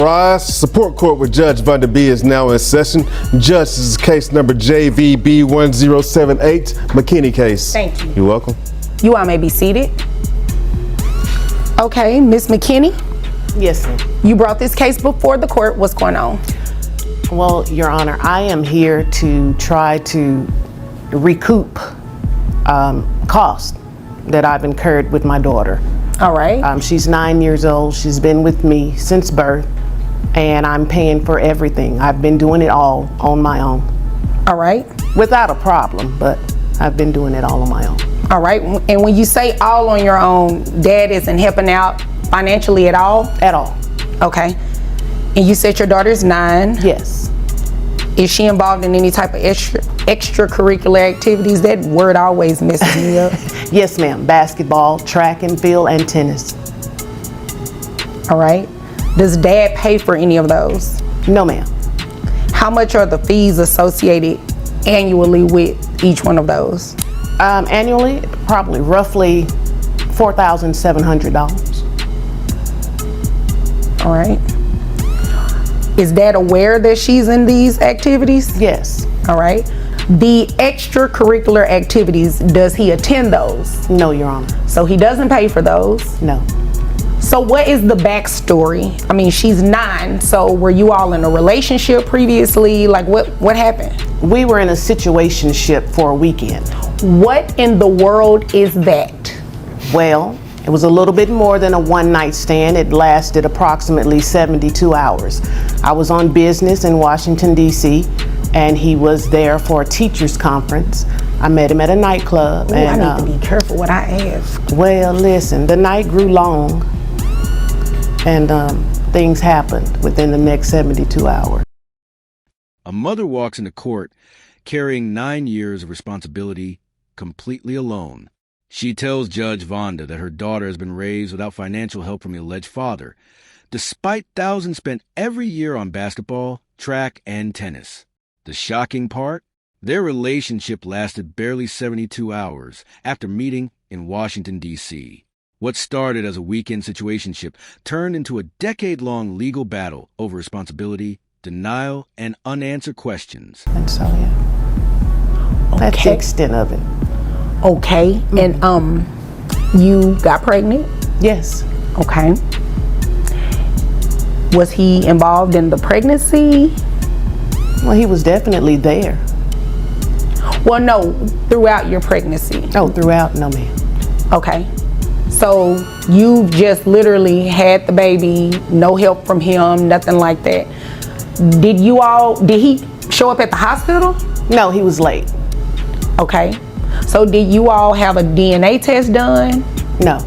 Rise. Support court with Judge Vonda B is now in session. Judge, this is case number JVB1078, McKinney case. Thank you. You're welcome. You all may be seated. Okay, Ms. McKinney, Yes, sir. you brought this case before the court. What's going on? Well, Your Honor, I am here to try to recoup costs that I've incurred with my daughter. All right. She's 9 years old. She's been with me since birth, and I'm paying for everything. I've been doing it all on my own. All right. Without a problem, but I've been doing it all on my own. All right. And when you say all on your own, Dad isn't helping out financially at all? At all. Okay. And you said your daughter's 9. Yes. Is she involved in any type of extracurricular activities? That word always messes me up. Yes, ma'am. Basketball, track and field, and tennis. All right. Does Dad pay for any of those? No, ma'am. How much are the fees associated annually with each one of those? Annually, probably roughly $4,700. All right. Is Dad aware that she's in these activities? Yes. All right. The extracurricular activities, does he attend those? No, Your Honor. So he doesn't pay for those. No. So what is the backstory? I mean, she's 9, so were you all in a relationship previously? Like what happened? We were in a situationship for a weekend. What in the world is that? Well, it was a little bit more than a one-night stand. It lasted approximately 72 hours. I was on business in Washington, D.C., and he was there for a teacher's conference. I met him at a nightclub. Ooh, and I need to be careful what I ask. Well, listen, the night grew long, and things happened within the next 72 hours. A mother walks into court carrying 9 years of responsibility completely alone. She tells Judge Vonda that her daughter has been raised without financial help from the alleged father, despite thousands spent every year on basketball, track, and tennis. The shocking part? Their relationship lasted barely 72 hours after meeting in Washington, D.C. What started as a weekend situationship turned into a decade-long legal battle over responsibility, denial, and unanswered questions. And so, yeah. That's the Okay. extent of it. Okay. And you got pregnant? Yes. Okay. Was he involved in the pregnancy? Well, he was definitely there. Well, no, throughout your pregnancy. Oh, throughout? No, ma'am. Okay. So you just literally had the baby, no help from him, nothing like that. Did he show up at the hospital? No, he was late. Okay. So did you all have a DNA test done? No.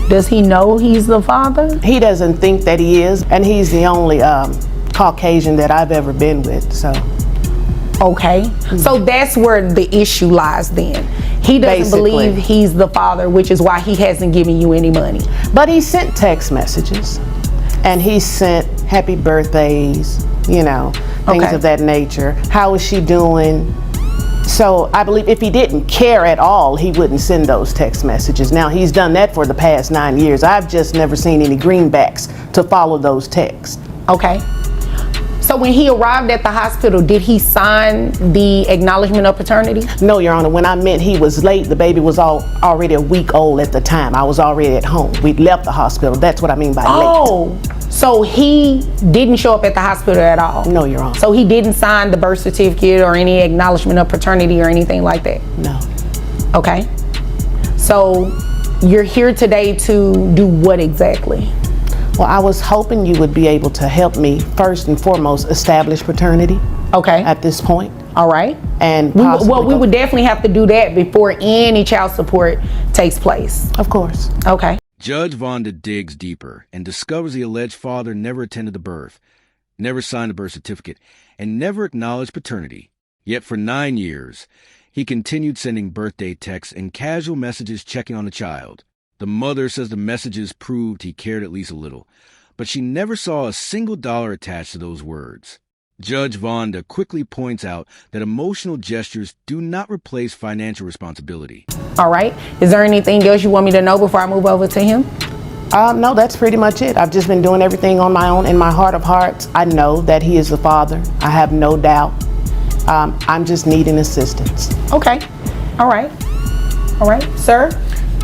Does he know he's the father? He doesn't think that he is, and he's the only Caucasian that I've ever been with, so. Okay. So that's where the issue lies then. He doesn't Basically. believe he's the father, which is why he hasn't given you any money. But he sent text messages, and he sent happy birthdays, things Okay. of that nature. How is she doing? So I believe if he didn't care at all, he wouldn't send those text messages. Now, he's done that for the past 9 years. I've just never seen any greenbacks to follow those texts. Okay. So when he arrived at the hospital, did he sign the acknowledgement of paternity? No, Your Honor, when I meant he was late, the baby was already a week old at the time. I was already at home. We'd left the hospital. That's what I mean by late. Oh, so he didn't show up at the hospital at all? No, Your Honor. So he didn't sign the birth certificate or any acknowledgement of paternity or anything like that? No. Okay. So you're here today to do what exactly? Well, I was hoping you would be able to help me, first and foremost, establish paternity. Okay. At this point. All right. And we would definitely have to do that before any child support takes place. Of course. Okay. Judge Vonda digs deeper and discovers the alleged father never attended the birth, never signed a birth certificate, and never acknowledged paternity. Yet for 9 years, he continued sending birthday texts and casual messages checking on the child. The mother says the messages proved he cared at least a little, but she never saw a single dollar attached to those words. Judge Vonda quickly points out that emotional gestures do not replace financial responsibility. All right. Is there anything else you want me to know before I move over to him? No, that's pretty much it. I've just been doing everything on my own. In my heart of hearts, I know that he is the father. I have no doubt. I'm just needing assistance. Okay. All right. All right. Sir?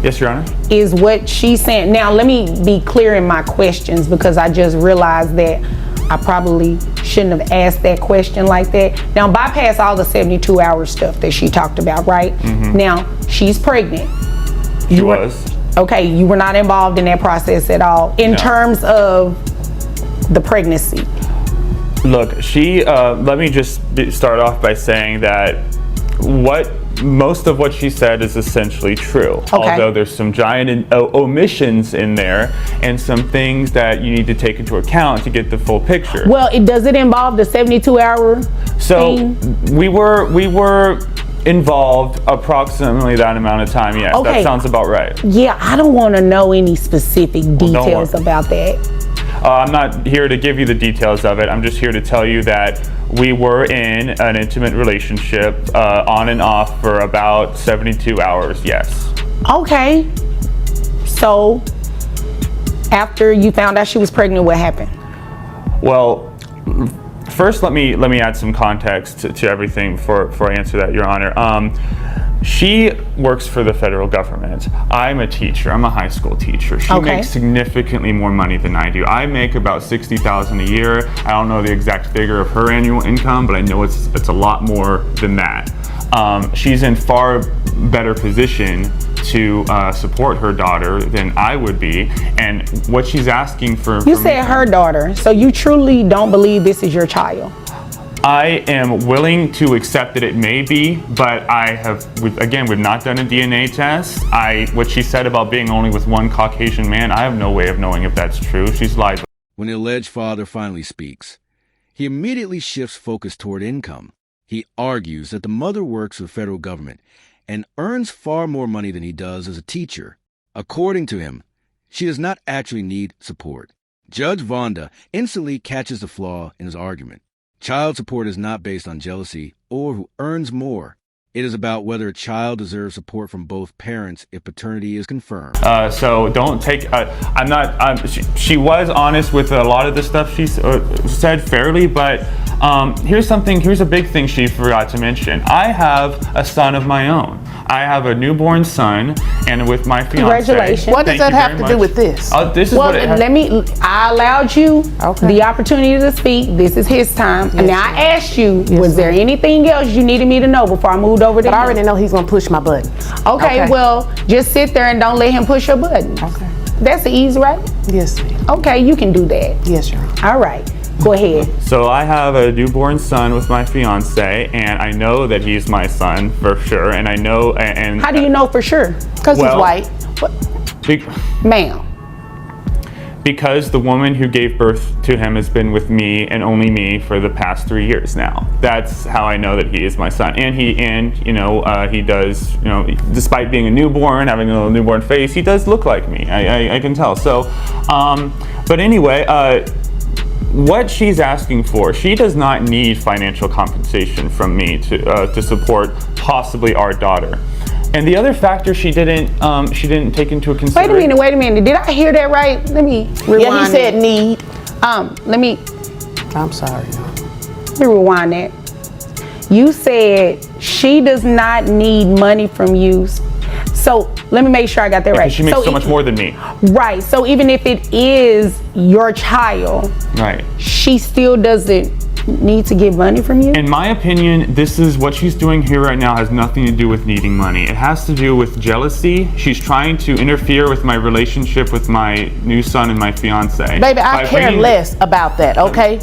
Yes, Your Honor. Is what she's saying. Now, let me be clear in my questions because I just realized that I probably shouldn't have asked that question like that. Now, bypass all the 72-hour stuff that she talked about, right? Mm-hmm. Now, she's pregnant. She was. Okay, you were not involved in that process at all in terms of the pregnancy. Look, she, let me just start off by saying that most of what she said is essentially true. Okay. Although there's some giant omissions in there and some things that you need to take into account to get the full picture. Well, does it involve the 72-hour thing? we were involved approximately that amount of time, yes. Okay. That sounds about right. Yeah, I don't want to know any specific details worry. about that. I'm not here to give you the details of it. I'm just here to tell you that we were in an intimate relationship on and off for about 72 hours, yes. Okay. So, after you found out she was pregnant, what happened? Well, first let me add some context to everything before I answer that, Your Honor. She works for the federal government. I'm a teacher. I'm a high school teacher. She makes significantly more money than I do. I make about $60,000 a year. I don't know the exact figure of her annual income, but I know it's a lot more than that. She's in far better position to support her daughter than I would be, and what she's asking for. You said her daughter, so you truly don't believe this is your child? I am willing to accept that it may be, but we've not done a DNA test. What she said about being only with one Caucasian man, I have no way of knowing if that's true. She's lied. When the alleged father finally speaks, he immediately shifts focus toward income. He argues that the mother works for the federal government and earns far more money than he does as a teacher. According to him, she does not actually need support. Judge Vonda instantly catches the flaw in his argument. Child support is not based on jealousy or who earns more. It is about whether a child deserves support from both parents if paternity is confirmed. So don't take, she was honest with a lot of the stuff she said fairly, but here's a big thing she forgot to mention. I have a son of my own. I have a newborn son, and with my fiance. Congratulations. What does that have to do with this? This is Well, what it has. I allowed you the opportunity to speak. This is his time. And now I asked you, was there anything else you needed me to know before I moved over to But I him? already know he's gonna push my buttons. Okay, well, just sit there and don't let him push your buttons. Okay. That's easy, right? Yes, ma'am. Okay, you can do that. Yes, Your Honor. All right, go ahead. So I have a newborn son with my fiance, and I know that he's my son for sure. And I know, and How do you know for sure? Because he's white. Ma'am. Because the woman who gave birth to him has been with me and only me for the past 3 years now. That's how I know that he is my son. And he does, despite being a newborn, having a little newborn face, he does look like me. I can tell. So, but anyway, what she's asking for, she does not need financial compensation from me to support possibly our daughter. And the other factor she didn't take into consideration. Wait a minute. Did I hear that right? Let me rewind. Yeah, he said need. I'm sorry. Let me rewind that. You said she does not need money from you. So let me make sure I got that right. Because she makes so much more than me. Right. So even if it is your child, right, she still doesn't need to get money from you? In my opinion, this is what she's doing here right now has nothing to do with needing money. It has to do with jealousy. She's trying to interfere with my relationship with my new son and my fiance. Baby, I care less about that, okay?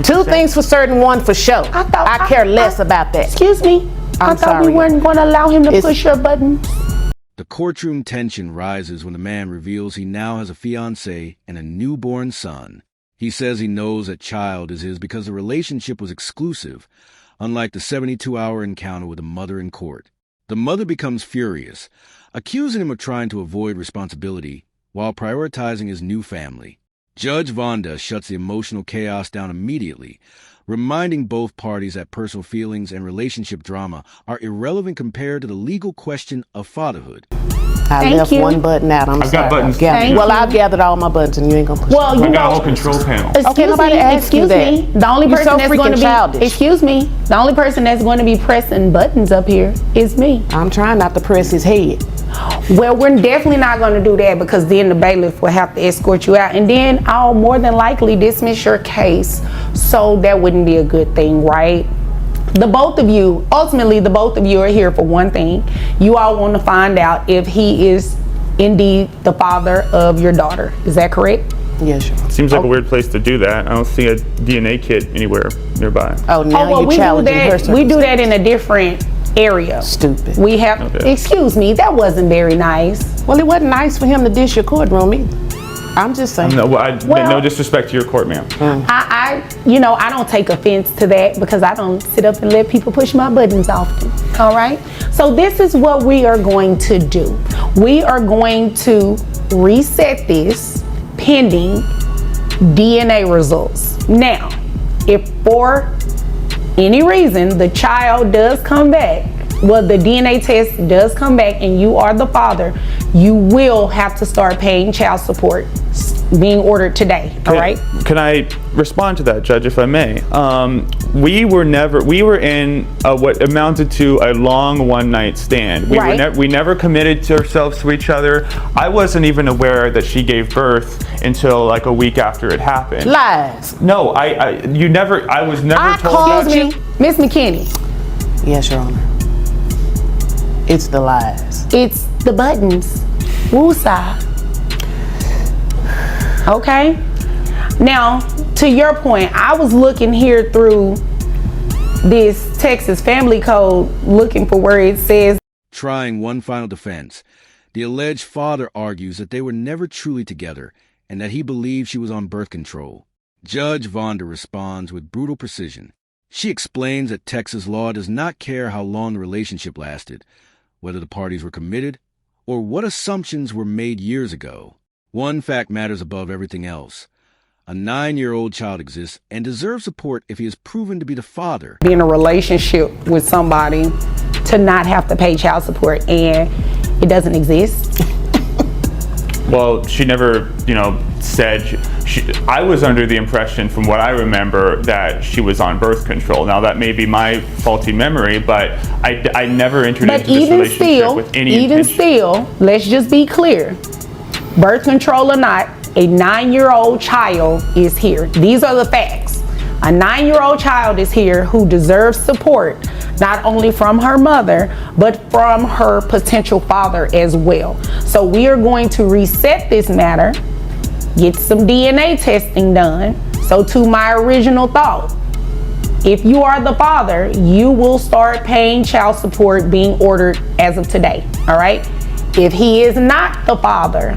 Two things for certain, one for sure. I care less about that. Excuse me. I thought we weren't going to allow him to push your button. The courtroom tension rises when the man reveals he now has a fiancée and a newborn son. He says he knows that child is his because the relationship was exclusive, unlike the 72-hour encounter with the mother in court. The mother becomes furious, accusing him of trying to avoid responsibility while prioritizing his new family. Judge Vonda shuts the emotional chaos down immediately, reminding both parties that personal feelings and relationship drama are irrelevant compared to the legal question of fatherhood. I Thank left you. one button out. I'm I've sorry. got buttons. Thank Well, you. I've gathered all my buttons, and you ain't gonna push Well, them. you I've got a know, whole control panel. excuse nobody me, asked you excuse that. me. The only You're person so that's freaking going to be, childish. excuse me, the only person that's going to be pressing buttons up here is me. I'm trying not to press his head. Well, we're definitely not going to do that because then the bailiff will have to escort you out, and then I'll more than likely dismiss your case. So that wouldn't be a good thing, right? The both of you, ultimately, the both of you are here for one thing. You all want to find out if he is indeed the father of your daughter. Is that correct? Yeah, sure. Seems like a weird place to do that. I don't see a DNA kit anywhere nearby. Oh, now Oh, well, you're we do challenging her. that. We do that in a different area. Stupid. We have. Okay. Excuse me. That wasn't very nice. Well, it wasn't nice for him to dish your courtroom either. I'm just saying. No, Well- no disrespect to your court, ma'am. I don't take offense to that because I don't sit up and let people push my buttons often. All right. So this is what we are going to do. We are going to reset this pending DNA results. Now, if for any reason the child does come back, well, the DNA test does come back and you are the father, you will have to start paying child support being ordered today. All right. Can I respond to that, Judge, if I may? We were in what amounted to a long one-night stand. We never committed ourselves to each other. I wasn't even aware that she gave birth until like a week after it happened. Lies. No, I was never told that. Excuse me, Miss McKinney. Yes, Your Honor. It's the lies. It's the buttons. Woosah. Okay. Now, to your point, I was looking here through this Texas Family Code looking for where it says. Trying one final defense, the alleged father argues that they were never truly together and that he believed she was on birth control. Judge Vonda responds with brutal precision. She explains that Texas law does not care how long the relationship lasted, whether the parties were committed, or what assumptions were made years ago. One fact matters above everything else. A 9-year-old child exists and deserves support if he is proven to be the father. Be in a relationship with somebody to not have to pay child support, and it doesn't exist. Well, she never, said. I was under the impression, from what I remember, that she was on birth control. Now, that may be my faulty memory, but I never entered into this relationship with any intention. Let's just be clear. Birth control or not, a 9-year-old child is here. These are the facts. A 9-year-old child is here who deserves support, not only from her mother, but from her potential father as well. So we are going to reset this matter, get some DNA testing done. So to my original thought, if you are the father, you will start paying child support being ordered as of today, all right? If he is not the father,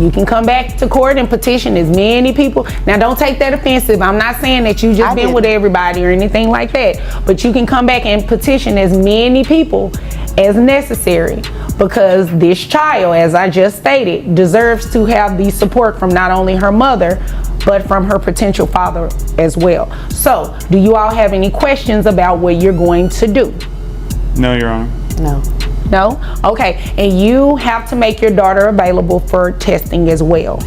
you can come back to court and petition as many people. Now, don't take that offensive. I'm not saying that you just been with everybody or anything like that, but you can come back and petition as many people as necessary because this child, as I just stated, deserves to have the support from not only her mother, but from her potential father as well. So, do you all have any questions about what you're going to do? No, Your Honor. No. No? Okay. And you have to make your daughter available for testing as well.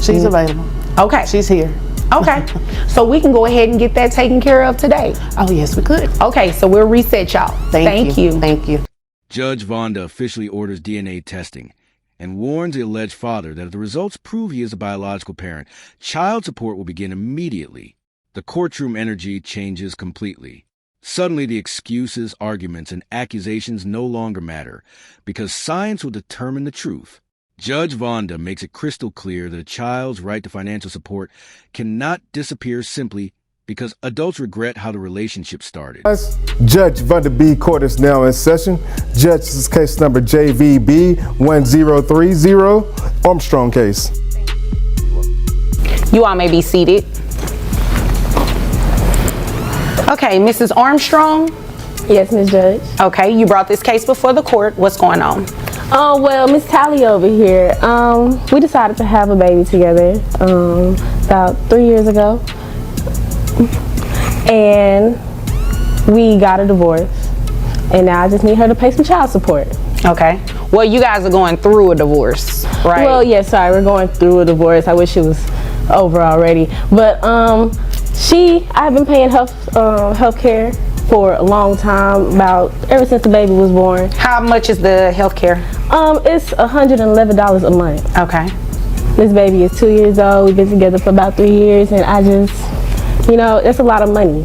She's available. Okay. She's here. Okay. So we can go ahead and get that taken care of today. Oh, yes, we could. Okay. So we'll reset y'all. Thank you. Thank you. Judge Vonda officially orders DNA testing and warns the alleged father that if the results prove he is a biological parent, child support will begin immediately. The courtroom energy changes completely. Suddenly, the excuses, arguments, and accusations no longer matter because science will determine the truth. Judge Vonda makes it crystal clear that a child's right to financial support cannot disappear simply because adults regret how the relationship started. Judge Vonda B. Court is now in session. Judge, this is case number JVB 1030, Armstrong case. You all may be seated. Okay, Mrs. Armstrong. Yes, Ms. Judge. Okay, you brought this case before the court. What's going on? Well, Miss Tally over here, we decided to have a baby together about 3 years ago. And we got a divorce. And now I just need her to pay some child support. Okay. Well, you guys are going through a divorce, right? Well, yeah, sorry, we're going through a divorce. I wish it was over already. But I've been paying health care for a long time, about ever since the baby was born. How much is the health care? It's $111 a month. Okay. This baby is 2 years old. We've been together for about 3 years, and I just, that's a lot of money.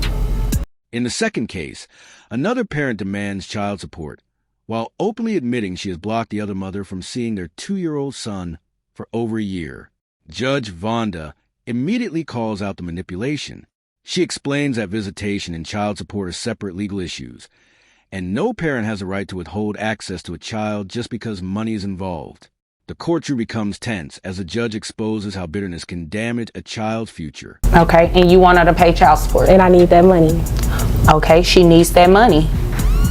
In the second case, another parent demands child support, while openly admitting she has blocked the other mother from seeing their 2-year-old son for over a year. Judge Vonda immediately calls out the manipulation. She explains that visitation and child support are separate legal issues, and no parent has a right to withhold access to a child just because money is involved. The courtroom becomes tense as the judge exposes how bitterness can damage a child's future. Okay, and you want her to pay child support? And I need that money. Okay, she needs that money.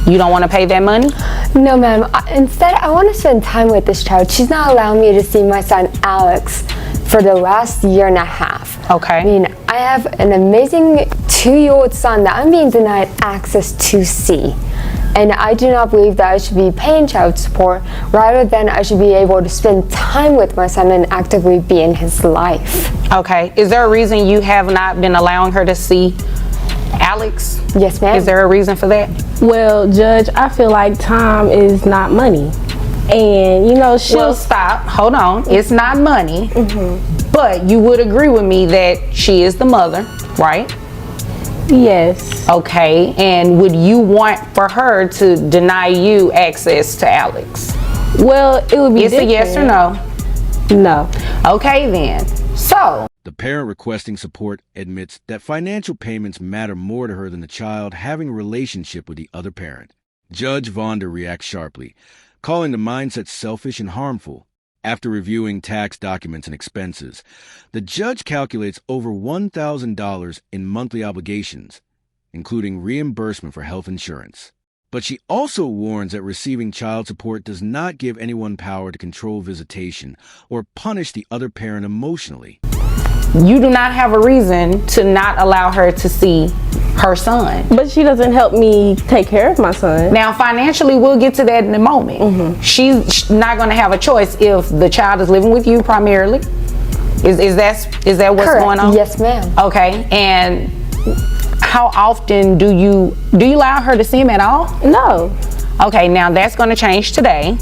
You don't want to pay that money? No, ma'am. Instead, I want to spend time with this child. She's not allowing me to see my son, Alex, for the last year and a half. Okay. I mean, I have an amazing 2-year-old son that I'm being denied access to see. And I do not believe that I should be paying child support. Rather than I should be able to spend time with my son and actively be in his life. Okay. Is there a reason you have not been allowing her to see Alex? Yes, ma'am. Is there a reason for that? Well, Judge, I feel like time is not money. And, Well, stop. Hold on. It's not money. But you would agree with me that she is the mother, right? Yes. Okay. And would you want for her to deny you access to Alex? Well, it would be It's different. a yes or no? No. Okay, then. So, The parent requesting support admits that financial payments matter more to her than the child having a relationship with the other parent. Judge Vonda reacts sharply, calling the mindset selfish and harmful. After reviewing tax documents and expenses, the judge calculates over $1,000 in monthly obligations, including reimbursement for health insurance. But she also warns that receiving child support does not give anyone power to control visitation or punish the other parent emotionally. you do not have a reason to not allow her to see her son. But she doesn't help me take care of my son. Now, financially, we'll get to that in a moment. She's not going to have a choice if the child is living with you primarily. Is that what's Correct. going on? Yes, ma'am. Okay, and how often do you allow her to see him at all? No. Okay, now that's going to change today.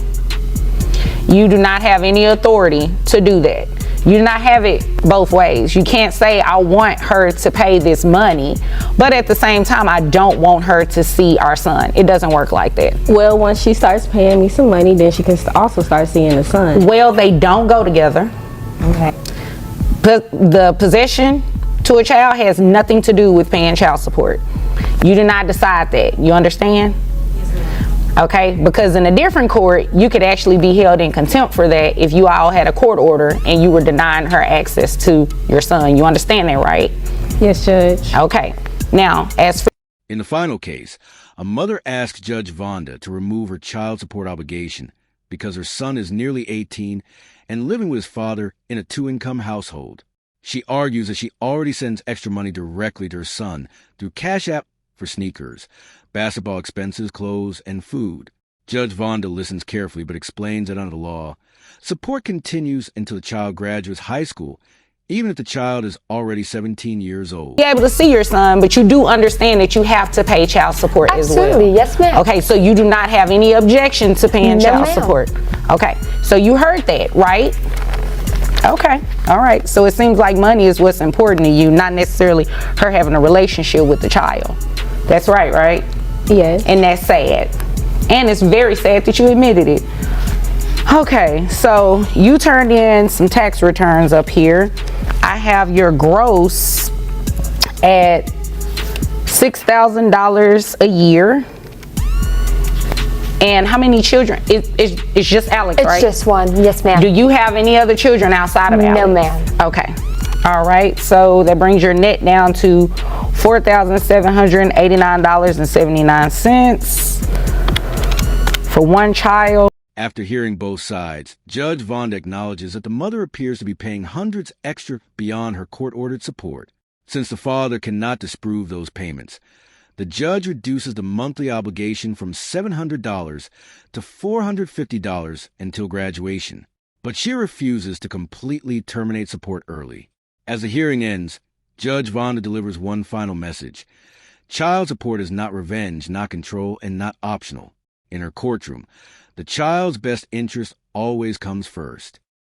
You do not have any authority to do that. You do not have it both ways. You can't say, I want her to pay this money, but at the same time, I don't want her to see our son. It doesn't work like that. Well, once she starts paying me some money, then she can also start seeing the son. Well, they don't go together. Okay. But the possession to a child has nothing to do with paying child support. You do not decide that. You understand? Okay, because in a different court, you could actually be held in contempt for that if you all had a court order and you were denying her access to your son. You understand that, right? Yes, Judge. Okay. Now, as for In the final case, a mother asks Judge Vonda to remove her child support obligation because her son is nearly 18 and living with his father in a two-income household. She argues that she already sends extra money directly to her son through Cash App for sneakers, basketball expenses, clothes, and food. Judge Vonda listens carefully but explains that under the law, support continues until the child graduates high school, even if the child is already 17 years old. be able to see your son, but you do understand that you have to pay child support as well. Absolutely, yes, ma'am. Okay, so you do not have any objection to paying No, child ma'am. support. Okay, so you heard that, right? Okay, all right. So it seems like money is what's important to you, not necessarily her having a relationship with the child. That's right? Yes. And that's sad. And it's very sad that you admitted it. Okay, so you turned in some tax returns up here. I have your gross at $6,000 a year. And how many children? It's just Alex, It's right? just one. Yes, ma'am. Do you have any other children outside of Alex? No, ma'am. Okay. All right. So that brings your net down to $4,789.79 for one child. After hearing both sides, Judge Vonda acknowledges that the mother appears to be paying hundreds extra beyond her court-ordered support. Since the father cannot disprove those payments, The judge reduces the monthly obligation from $700 to $450 until graduation, but she refuses to completely terminate support early. As the hearing ends, Judge Vonda delivers one final message. Child support is not revenge, not control, and not optional. In her courtroom, the child's best interest always comes first.